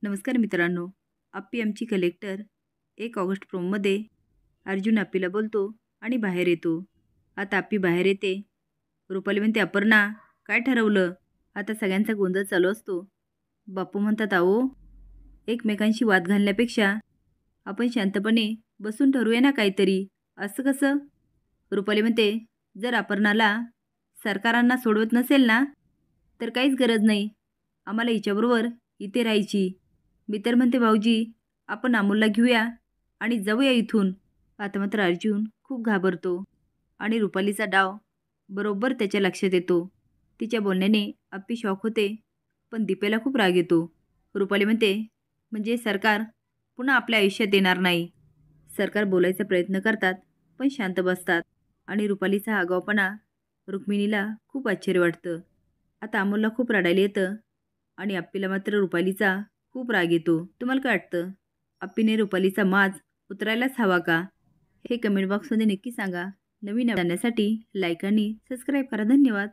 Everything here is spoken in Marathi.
नमस्कार मित्रांनो. आप्पी आमची कलेक्टर 1 ऑगस्ट प्रोममध्ये अर्जुन आप्पीला बोलतो आणि बाहेर येतो. आता आप्पी बाहेर येते. रुपाली म्हणते, अपर्णा काय ठरवलं? आता सगळ्यांचा गोंधळ चालू असतो. बापू म्हणतात, अहो एकमेकांशी वाद घालण्यापेक्षा आपण शांतपणे बसून ठरवूया ना काहीतरी. असं कसं? रुपाली म्हणते, जर अपर्णाला सरकारांना सोडवत नसेल ना तर काहीच गरज नाही आम्हाला हिच्याबरोबर इथे राहायची. मी तर म्हणते भाऊजी आपण अमोलला घेऊया आणि जाऊया इथून. आता मात्र अर्जुन खूप घाबरतो आणि रुपालीचा डाव बरोबर त्याच्या लक्षात येतो. तिच्या बोलण्याने अप्पी शॉक होते, पण दीपेला खूप राग येतो. रुपाली म्हणते, म्हणजे सरकार पुन्हा आपल्या आयुष्यात येणार नाही. सरकार बोलायचा प्रयत्न करतात पण शांत बसतात आणि रुपालीचा आगाऊपणा रुक्मिणीला खूप आश्चर्य वाटतं. आता अमोलला खूप रडायला येतं आणि अप्पीला मात्र रुपालीचा खूप राग येतो. तुम्हाला काय वाटतं? अप्पीने रुपालीचा माज उतरायलाच हवा का? हे कमेंट बॉक्समध्ये नक्की सांगा. नवीन जाण्यासाठी लाईक आणि सबस्क्राईब करा. धन्यवाद.